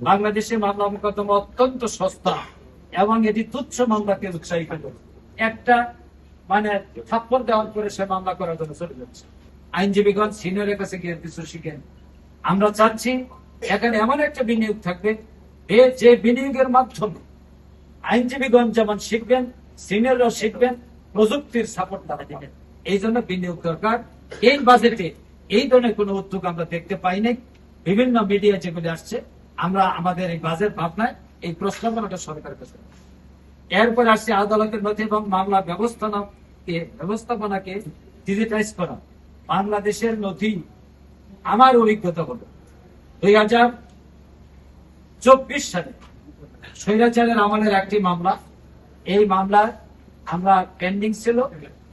বাংলাদেশে মামলা মোকদ্দমা অত্যন্ত সস্তা এবং এটি তুচ্ছ মামলাকে উৎসাহিত করে। একটা মানে থাপ্পড় দেওয়ার করে সে মামলা করার জন্য চলে যাচ্ছে। আইনজীবীগণ সিনিয়রের কাছে গিয়ে কিছু শিখেন। আমরা চাচ্ছি এখানে এমন একটা বিনিয়োগ থাকবে যে বিনিয়োগের মাধ্যমে আইনজীবীগণ যেমন শিখবেন, সিনিয়ররাও শিখবেন, প্রযুক্তির সাপোর্ট তারা দিবেন। এই জন্য বিনিয়োগ দরকার। এই বাজেটে এই ধরনের কোন উদ্যোগ আমরা দেখতে পাইনি। বিভিন্ন মিডিয়া যেগুলি আসছে, আমরা আমাদের এই বাজেট ভাবনায় এই প্রস্তাবনাটা সরকারের কাছে। এরপর আসছে আদালতের নথি এবং মামলা ব্যবস্থাপনাকে ডিজিটাইজ করা। বাংলাদেশের নথি আমার অভিজ্ঞতা হলো 2024 সালে স্বৈরাচারের আমলের একটি মামলা, এই মামলা আমরা পেন্ডিং ছিল।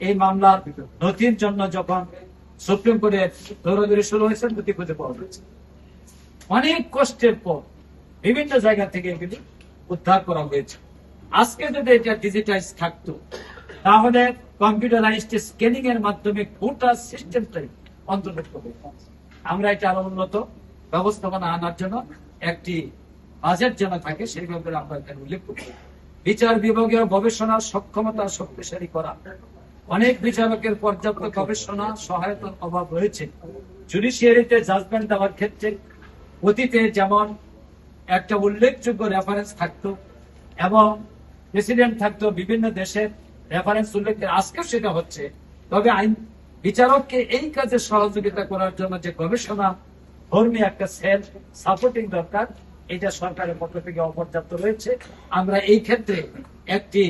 এই মামলার নথির জন্য যখন সুপ্রিম কোর্টে দৌড়াদৌড়ি শুরু হয়েছে, নথি খুঁজে পাওয়া গেছে। অনেক কষ্টের পর বিভিন্ন জায়গা থেকে এগুলি উদ্ধার করা হয়েছে। আজকে যদি এটা ডিজিটাইজ থাকতো, তাহলে কম্পিউটারাইজড স্ক্যানিং এর মাধ্যমে গোটা সিস্টেমটাই অন্তর্ভুক্ত হতো। আমরা এটা আরো উন্নত ব্যবস্থাপনা আনার জন্য একটি বাজেট যেন থাকে সেই ব্যাপারে আমরা এখানে উল্লেখ করছি। বিচার বিভাগীয় গবেষণার সক্ষমতা শক্তিশালী করা। অনেক বিচারকের পর্যাপ্ত গবেষণা সহায়তার অভাব রয়েছে। জুডিশিয়ারিতে জাজমেন্ট দেওয়ার ক্ষেত্রে অতীতে যেমন একটা উল্লেখযোগ্য রেফারেন্স থাকতো এবং প্রেসিডেন্ট থাকতো, বিভিন্ন দেশের রেফারেন্স উল্লেখ, আজকেও সেটা হচ্ছে। তবে আইন বিচারককে এই কাজে সহযোগিতা করার জন্য যে গবেষণা ধর্মী একটা সেল সাপোর্টিং দরকার, এটা সরকারের পক্ষ থেকে অপর্যাপ্ত রয়েছে। আমরা এই ক্ষেত্রে একটি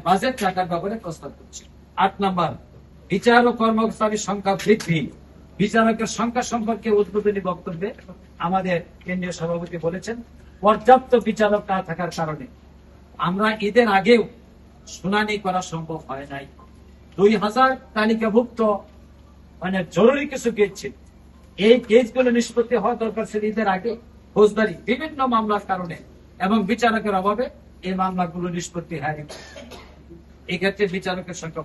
বাজেট রাখার ব্যাপারে প্রস্তাব করছি। 8 নম্বর, বিচার ও কর্মচারীর সংখ্যা বৃদ্ধি। বিচারকের সংখ্যা সম্পর্কে উদ্বোধনী বক্তব্যে আমাদের কেন্দ্রীয় সভাপতি বলেছেন, পর্যাপ্ত বিচারক না থাকার কারণে আমরা ঈদের আগেও শুনানি করা সম্ভব হয় নাই। 2000 তালিকাভুক্ত জরুরি কিছু কেস ছিল, এই কেসগুলো নিষ্পত্তি হওয়া দরকার ছিল ঈদের আগে। ফৌজদারি বিভিন্ন মামলার কারণে এবং বিচারকের অভাবে এই মামলাগুলো নিষ্পত্তি হয়নি। এই ক্ষেত্রে বিচারকের সংখ্যা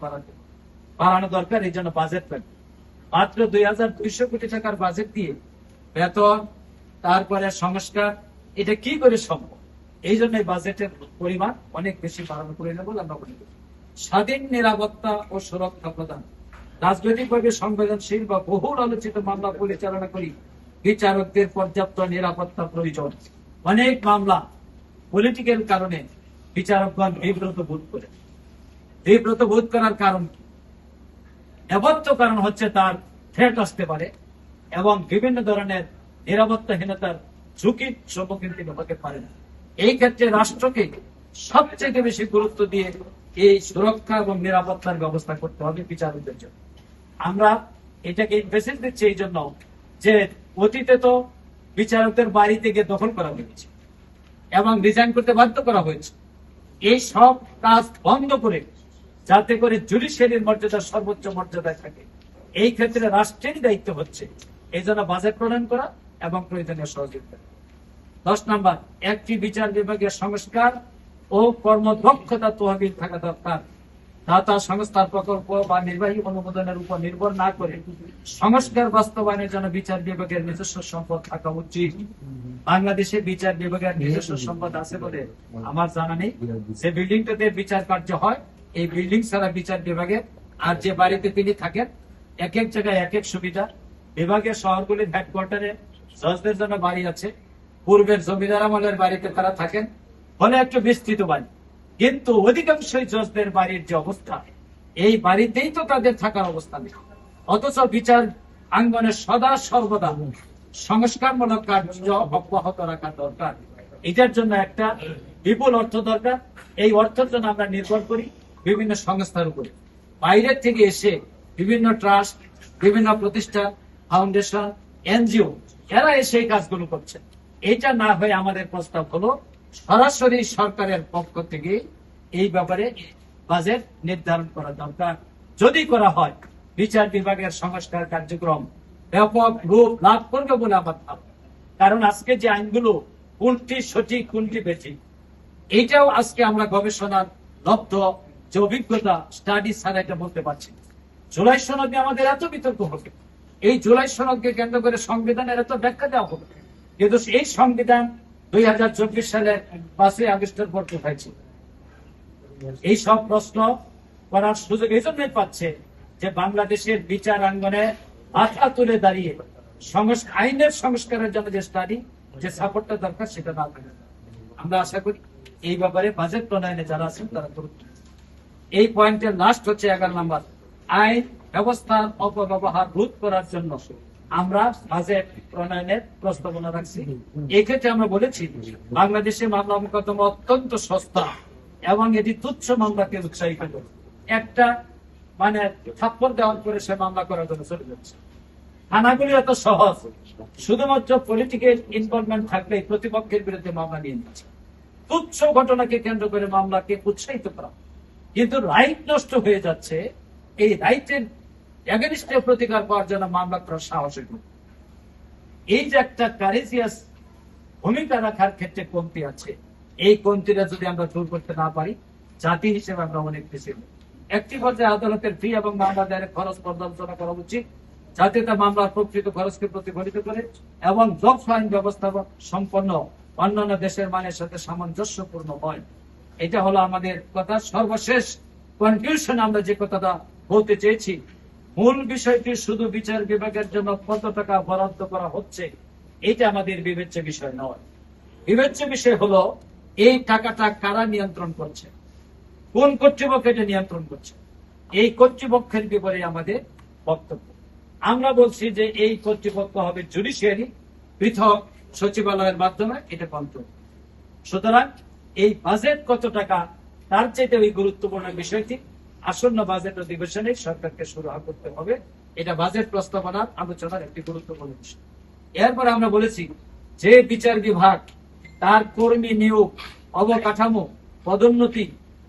বাড়ানো দরকার। এই জন্য বাজেট লাগবে। মাত্র 2200 কোটি টাকার বাজেট দিয়ে বেতন, তারপরে সংস্কার, এটা কি করে সম্ভব? এই জন্য বাজেটের পরিমাণ অনেক বেশি বাড়ানো প্রয়োজন বলে আমরা মনে করি। স্বাধীন নিরাপত্তা ও সুরক্ষা প্রদান। রাজনৈতিকভাবে সংবেদনশীল বা বহুল আলোচিত মামলা পরিচালনা করি বিচারকদের পর্যাপ্ত নিরাপত্তা প্রয়োজন। অনেক মামলা পলিটিক্যাল কারণে বিচারকগণ বিব্রত বোধ করে। বিব্রত বোধ করার কারণ কি? নেপথ্য কারণ হচ্ছে তার থ্রেট আসতে পারে এবং বিভিন্ন ধরনের নিরাপত্তাহীনতার ঝুঁকির সম্মুখীন তিনি হতে পারেন। এই ক্ষেত্রে রাষ্ট্রকে সবচেয়ে বেশি গুরুত্ব দিয়ে এই সুরক্ষা এবং নিরাপত্তার ব্যবস্থা করতে হবে বিচারকদের জন্য। আমরা এটাকে মেসেজ দিচ্ছি এই জন্য যে অতীতে তো বিচারকদের বাড়িতে গিয়ে দখল করা হয়েছে এবং রিজাইন করতে বাধ্য করা হয়েছে। এই সব কাজ বন্ধ করে যাতে করে জুডিশিয়ারির মর্যাদা সর্বোচ্চ মর্যাদায় থাকে, এই ক্ষেত্রে রাষ্ট্রেরই দায়িত্ব হচ্ছে এই জন্য বাজেট প্রণয়ন করা এবং প্রয়োজনীয় সহযোগিতা। 10 নম্বর, একটি বিচার বিভাগের সংস্কার ও কর্মদক্ষতা তহবিল থাকা দরকার। দাতা সংস্থার প্রকল্প বা নির্বাহী অনুমোদনের উপর নির্ভর না করে সংস্কার বাস্তবায়নের জন্য বিচার বিভাগের নিজস্ব সম্পদ থাকা উচিত। বাংলাদেশে বিচার বিভাগের নিজস্ব সম্পদ আছে বলে আমার জানা নেই। যে বিল্ডিংটাতে বিচার কার্য হয়, এই বিল্ডিং ছাড়া বিচার বিভাগের আর যে বাড়িতে তিনি থাকেন, এক এক জায়গায় এক এক সুবিধা। বিভাগের শহরগুলির হেডকোয়ার্টারে জজদের জন্য বাড়ি আছে, পূর্বের জমিদার আমলের বাড়িতে তারা থাকেন, ফলে একটু বিস্তৃত বাড়ি। কিন্তু অধিকাংশই জজদের বাড়ির যে অবস্থা, এই বাড়িতেই তো তাদের থাকার অবস্থা নেই। অথচ বিচার আঙ্গনে সদা সর্বদা সংস্কারমূলক কার্য অব্যাহত রাখা দরকার। এটার জন্য একটা বিপুল অর্থ দরকার। এই অর্থের জন্য আমরা নির্ভর করি বিভিন্ন সংস্থার উপরে। বাইরের থেকে এসে বিভিন্ন ট্রাস্ট, বিভিন্ন প্রতিষ্ঠান, ফাউন্ডেশন, এনজিও, এরা এসে এই কাজগুলো করছে। এটা না হয়ে আমাদের প্রস্তাব হলো সরাসরি সরকারের পক্ষ থেকে এই ব্যাপারে বাজেট নির্ধারণ করা দরকার। যদি করা হয়, বিচার বিভাগের সংস্কার কার্যক্রম ব্যাপক রূপ লাভ করবে বলে আমার ধারণা। কারণ আজকে যে আইনগুলো কোনটি সঠিক কোনটি বেঠিক, এইটাও আজকে আমরা গবেষণার লব্ধ যে অভিজ্ঞতা, স্টাডি ছাড়া এটা বলতে পারছি। জুলাই সনদ নিয়ে আমাদের এত বিতর্ক হবে, এই জুলাই সনদকে কেন্দ্র করে সংবিধানের এত ব্যাখ্যা দেওয়া হবে, কিন্তু এই সংবিধান 2024 সালে 5ই আগস্টের পর কোথায় ছিল? এই সব প্রশ্ন করার সুযোগ এই জন্যই পাচ্ছে যে বাংলাদেশের বিচার আঙ্গনে মাথা তুলে দাঁড়িয়ে আইনের সংস্কারের জন্য যে স্টাডি, যে সাপোর্টটা দরকার সেটা না থাকে। আমরা আশা করি এই ব্যাপারে বাজেট প্রণয়নে যারা আছেন তারা গুরুত্ব দিন। এই পয়েন্টের লাস্ট হচ্ছে 11 নম্বর, আইন ব্যবস্থার অপব্যবহার রোধ করার জন্য আমরা বাজেট প্রণয়নের প্রস্তাবনা রাখছি। এক্ষেত্রে আমরা বলেছি বাংলাদেশে মামলা মোকদ্দমা অত্যন্ত সস্তা এবং এটি তুচ্ছ মামলাকে উৎসাহিত করে। একটা মানে থাপ্পড় দেওয়ার করে সে মামলা করার জন্য চলে যাচ্ছে। থানাগুলি এত সহজ, শুধুমাত্র পলিটিক্যাল ইনভলভমেন্ট থাকলে প্রতিপক্ষের বিরুদ্ধে মামলা নিয়ে নিচ্ছে। তুচ্ছ ঘটনাকে কেন্দ্র করে মামলাকে উৎসাহিত করা, কিন্তু রাইট নষ্ট হয়ে যাচ্ছে। এই রাইটের এগেনস্টে প্রতিকার পাওয়ার জন্য মামলা করার সাহস এগুলো। এই যে একটা কারেজিয়াস ভূমিকা রাখার ক্ষেত্রে কমতি আছে, এই কমতিটা যদি আমরা দূর করতে না পারি, জাতি হিসেবে আমরা অনেক পিছিয়ে। একটি পর্যায়ে আদালতের ফি এবং মামলা দায়ের খরচ পর্যালোচনা করা উচিত, যাতে তা মামলার প্রকৃত খরচকে প্রতিফলিত করে এবং জব আইন ব্যবস্থা সম্পন্ন অন্যান্য দেশের মানের সাথে সামঞ্জস্যপূর্ণ হয়। এটা হলো আমাদের কথা। সর্বশেষ কনক্লুশন আমরা যে কথাটা বলতে চেয়েছি, মূল বিষয়টি শুধু বিচার বিভাগের জন্য কত টাকা বরাদ্দ করা হচ্ছে এটা আমাদের বিবেচ্য বিষয় নয়। বিবেচ্য বিষয় হলো এই টাকাটা কারা নিয়ন্ত্রণ করছে, কোন কর্তৃপক্ষ এটা নিয়ন্ত্রণ করছে। এই কর্তৃপক্ষের ব্যাপারে আমাদের বক্তব্য। আমরা বলছি যে এই কর্তৃপক্ষ হবে জুডিশিয়ারি, পৃথক সচিবালয়ের মাধ্যমে এটা কন্ট্রোল। সুতরাং এই বাজেট কত টাকা তার চাইতে ওই গুরুত্বপূর্ণ বিষয়টি আসন্ন বাজেট অধিবেশনে সরকারকে সুরাহা করতে হবে। এটা বাজেট প্রস্তাবনার আলোচনার একটি গুরুত্বপূর্ণ বিষয়। এরপর আমরা বলেছি যে বিচার বিভাগ তার কর্মী নিয়োগ, অবকাঠামো, পদোন্নতি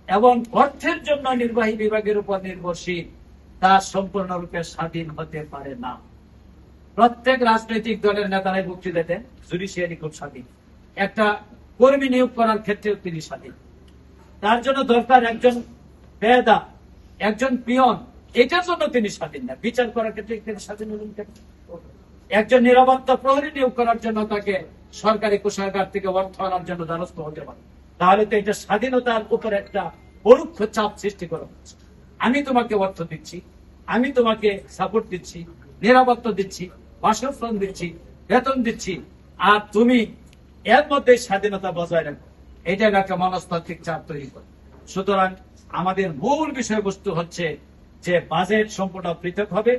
এবং অর্থের জন্য নির্বাহী বিভাগের উপর নির্ভরশীল, তা সম্পূর্ণরূপে স্বাধীন হতে পারে না। প্রত্যেক রাজনৈতিক দলের নেতারাই বক্তৃতা দেন জুডিশিয়ারি খুব স্বাধীন। একটা কর্মী নিয়োগ করার ক্ষেত্রেও তিনি স্বাধীন। তার জন্য দরকার একজন পেয়াদা, একজন পিয়ন, এটার জন্য তিনি স্বাধীন না। বিচার করার ক্ষেত্রে তিনি স্বাধীন হলেন কেন? একজন নিরাপত্তা প্রহরী নিয়োগ করার জন্য তাকে সরকারি কোষাগার থেকে অর্থ আনার জন্য দ্বারস্থ হতে পারে। তাহলে তো এটা স্বাধীনতার উপর একটা পরোক্ষ চাপ সৃষ্টি করা হচ্ছে। আমি তোমাকে অর্থ দিচ্ছি, আমি তোমাকে সাপোর্ট দিচ্ছি, নিরাপত্তা দিচ্ছি, বাসস্থান দিচ্ছি, বেতন দিচ্ছি, আর তুমি এর মধ্যে স্বাধীনতা বজায় রাখো। এটা একটা মনস্তাত্ত্বিক চাপ তৈরি করে। সুতরাং আমাদের মূল বিষয়বস্তু হচ্ছে যে বাজেট সম্পূর্ণ পৃথক হবে,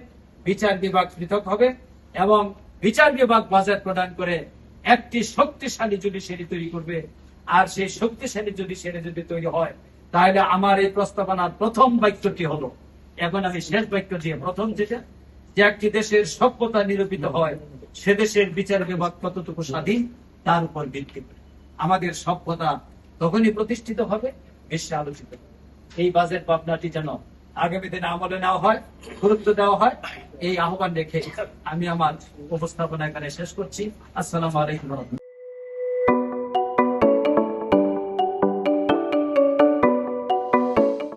বিচার বিভাগ পৃথক হবে এবং বিচার বিভাগ বাজেট প্রদান করে একটি শক্তিশালী জুডিশিয়ারি তৈরি করবে। আর সেই শক্তিশালী জুডিশিয়ারি যদি তৈরি হয়, তাহলে আমার এই প্রস্তাবনার প্রথম বাক্যটি হলো, এখন আমি শেষ বাক্য দিয়ে প্রথম যেটা, যে একটি দেশের সভ্যতা নিরূপিত হয় সে দেশের বিচার বিভাগ কতটুকু স্বাধীন তার উপর ভিত্তি করে আমাদের সভ্যতা তখনই প্রতিষ্ঠিত হবে, বিশ্বে আলোচিত। এই বাজেট ভাবনাটি যেন আগামী দিনে আমলে নেওয়া হয়, গুরুত্ব দেওয়া হয়, এই আহ্বান রেখে আমি আমার উপস্থাপনা এখানে শেষ করছি। আসসালামু আলাইকুম।